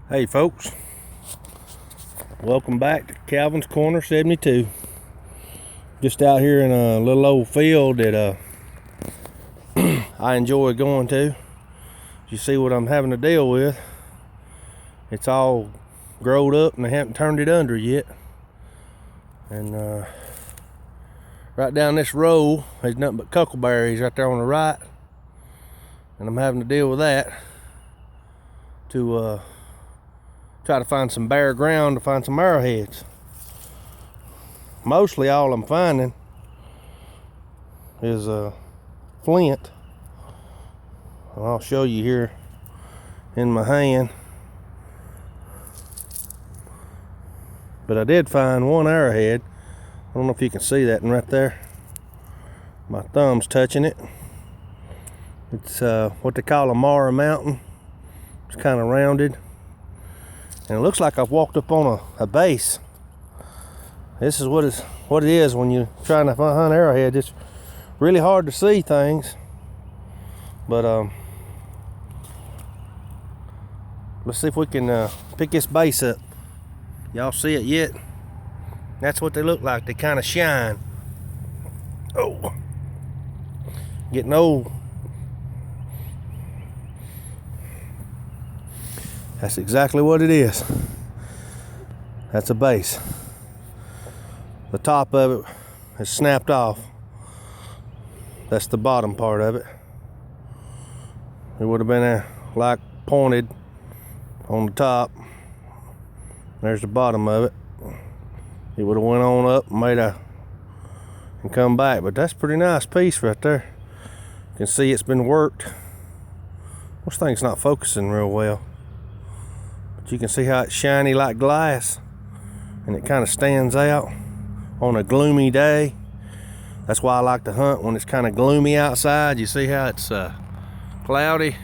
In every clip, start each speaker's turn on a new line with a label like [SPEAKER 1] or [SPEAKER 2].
[SPEAKER 1] Hey folks, welcome back to Calvin's Corner 72. Just out here in a little old field that I enjoy going to. You see what I'm having to deal with. It's all growed up and I haven't turned it under yet. And right down this row, there's nothing but cuckleberries right there on the right. And I'm having to deal with that to try to find some bare ground to find some arrowheads. Mostly all I'm finding is flint. I'll show you here in my hand. But I did find one arrowhead. I don't know if you can see that one right there. My thumb's touching it. It's what they call a Mara mountain. It's kind of rounded. And it looks like I've walked up on a base. This is what it is when you're trying to hunt arrowhead. It's really hard to see things. But let's see if we can pick this base up. Y'all see it yet? That's what they look like. They kind of shine. Oh, getting old. That's exactly what it is. That's a base. The top of it is snapped off. That's the bottom part of it. It would have been like pointed on the top. There's the bottom of it. It would have went on up and and come back. But that's a pretty nice piece right there. You can see it's been worked. This thing's not focusing real well. You can see how it's shiny like glass, and it kind of stands out on a gloomy day. That's why I like to hunt when it's kind of gloomy outside. You see how it's cloudy?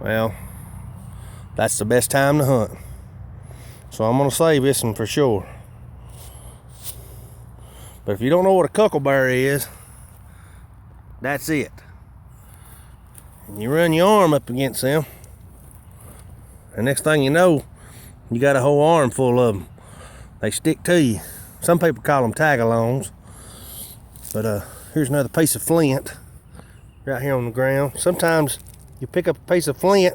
[SPEAKER 1] Well, that's the best time to hunt. So I'm gonna save this one for sure. But if you don't know what a cuckleberry is, that's it. And you run your arm up against them, and next thing you know, you got a whole arm full of them. They stick to you. Some people call them tag-alongs. But here's another piece of flint right here on the ground. Sometimes you pick up a piece of flint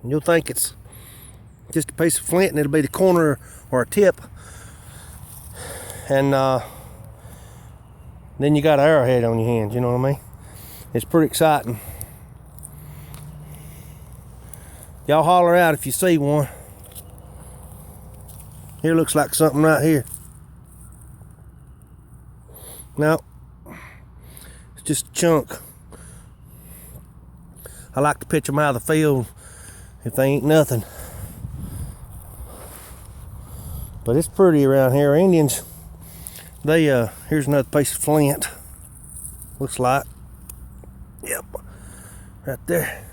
[SPEAKER 1] and you'll think it's just a piece of flint and it'll be the corner or a tip. And then you got an arrowhead on your hands, you know what I mean? It's pretty exciting. Y'all holler out if you see one. Here looks like something right here. No, it's just a chunk. I like to pitch them out of the field if they ain't nothing. But it's pretty around here. Indians, they here's another piece of flint. Looks like. Yep, right there.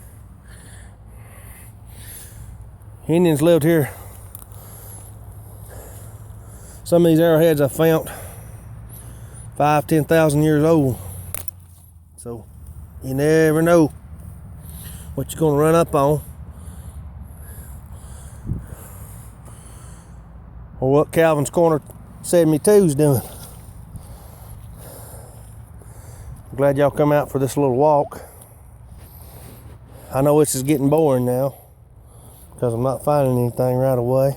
[SPEAKER 1] Indians lived here. Some of these arrowheads I found 5,000-10,000 years old. So you never know what you're gonna run up on, or what Calvin's Corner 72 is doing. I'm glad y'all come out for this little walk. I know this is getting boring now, because I'm not finding anything right away.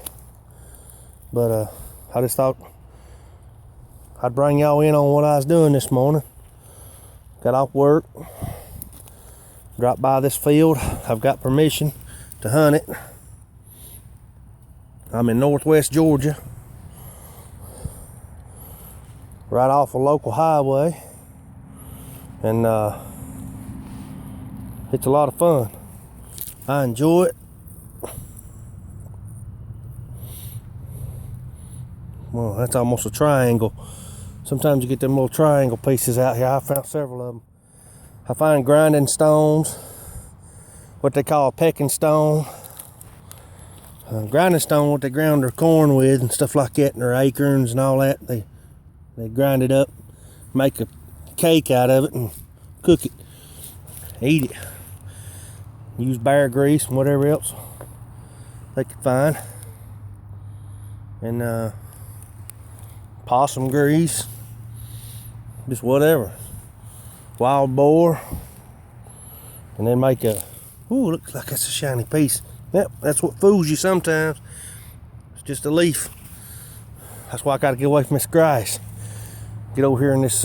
[SPEAKER 1] But I just thought I'd bring y'all in on what I was doing this morning. Got off work, dropped by this field. I've got permission to hunt it. I'm in northwest Georgia, right off a local highway. And it's a lot of fun. I enjoy it. Well, that's almost a triangle. Sometimes you get them little triangle pieces out here. I found several of them. I find grinding stones, what they call a pecking stone. Grinding stone, what they ground their corn with and stuff like that, and their acorns and all that. They grind it up, make a cake out of it, and cook it, eat it. Use bear grease and whatever else. they could find. And possum grease, just whatever. Wild boar. And then make a, ooh, looks like that's a shiny piece. Yep, that's what fools you sometimes. It's just a leaf. That's why I gotta get away from this grass. Get over here in this,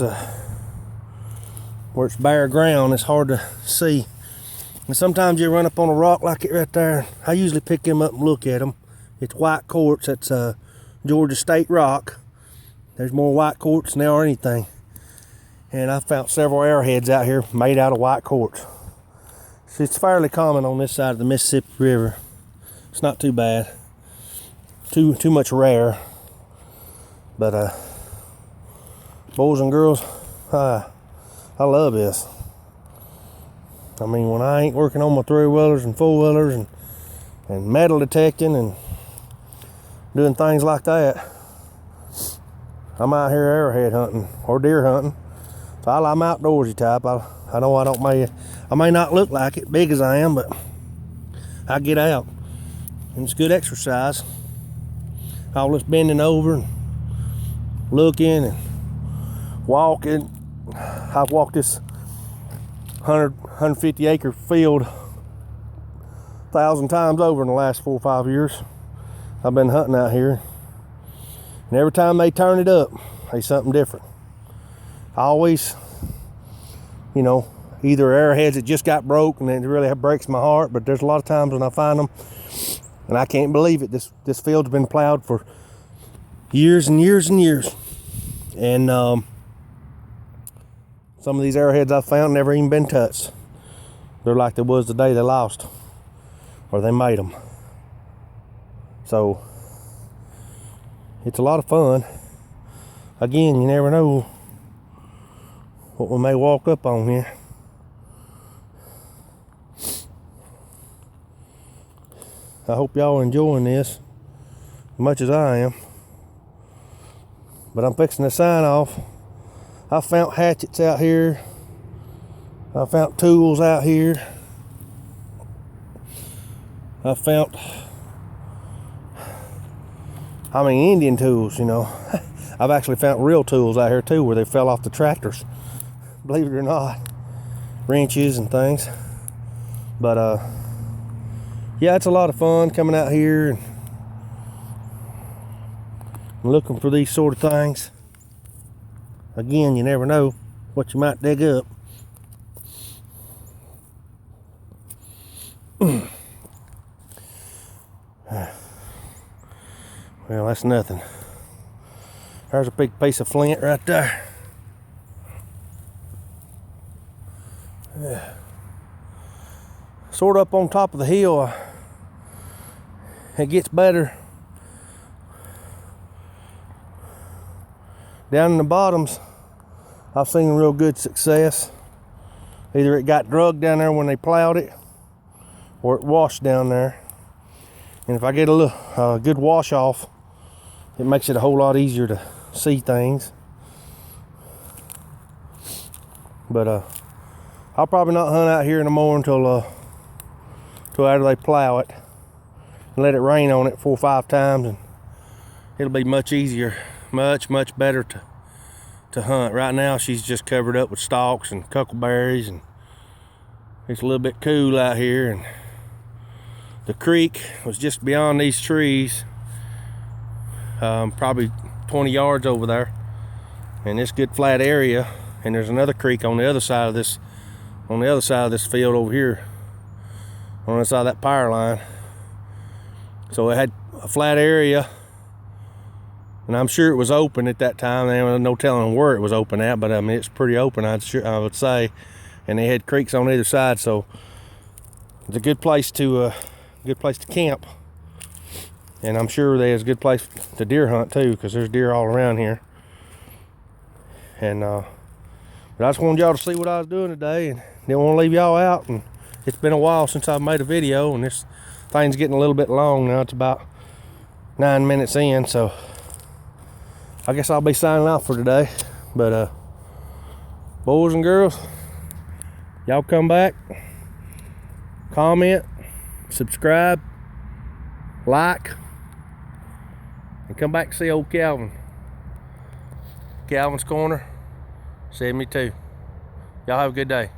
[SPEAKER 1] where it's bare ground, it's hard to see. And sometimes you run up on a rock like it right there. I usually pick them up and look at them. It's white quartz, that's Georgia State rock. There's more white quartz than there are anything. And I found several arrowheads out here made out of white quartz. So it's fairly common on this side of the Mississippi River. It's not too bad. Too much rare. But boys and girls, I love this. I mean, when I ain't working on my 3-wheelers and 4-wheelers and metal detecting and doing things like that, I'm out here arrowhead hunting or deer hunting. So I'm outdoorsy type. I know I may not look like it, big as I am, but I get out. And it's good exercise. All this bending over and looking and walking. I've walked this 150 acre field 1,000 times over in the last 4 or 5 years. I've been hunting out here. And every time they turn it up, there's something different. I always, you know, either arrowheads that just got broke and it really breaks my heart, but there's a lot of times when I find them and I can't believe it. This field's been plowed for years and years and years. And some of these arrowheads I've found never even been touched. They're like they was the day they lost or they made them. So it's a lot of fun. Again, you never know what we may walk up on here. I hope y'all are enjoying this as much as I am. But I'm fixing to sign off. I found hatchets out here. I found tools out here. I found, Indian tools, you know. I've actually found real tools out here too where they fell off the tractors. Believe it or not. Wrenches and things. But yeah, it's a lot of fun coming out here and looking for these sort of things. Again, you never know what you might dig up. Well, that's nothing. There's a big piece of flint right there. Yeah. Sort of up on top of the hill, it gets better. Down in the bottoms, I've seen real good success. Either it got drugged down there when they plowed it, or it washed down there. And if I get a good wash off, it makes it a whole lot easier to see things. But I'll probably not hunt out here no more until after they plow it and let it rain on it 4 or 5 times, and it'll be much easier, much better to hunt. Right now she's just covered up with stalks and cuckleberries, and it's a little bit cool out here. And the creek was just beyond these trees, probably 20 yards over there, and this good flat area. And there's another creek on the other side of this field over here, on the side of that power line. So it had a flat area, and I'm sure it was open at that time. There was no telling where it was open at, but I mean, it's pretty open, I would say. And they had creeks on either side, so it's a good place to camp. And I'm sure there's a good place to deer hunt too, because there's deer all around here. And but I just wanted y'all to see what I was doing today, and didn't want to leave y'all out. And it's been a while since I've made a video, and this thing's getting a little bit long now. It's about 9 minutes in, so I guess I'll be signing off for today. But boys and girls, y'all come back, comment, subscribe, like, and come back and see old Calvin. Calvin's Corner 72. Y'all have a good day.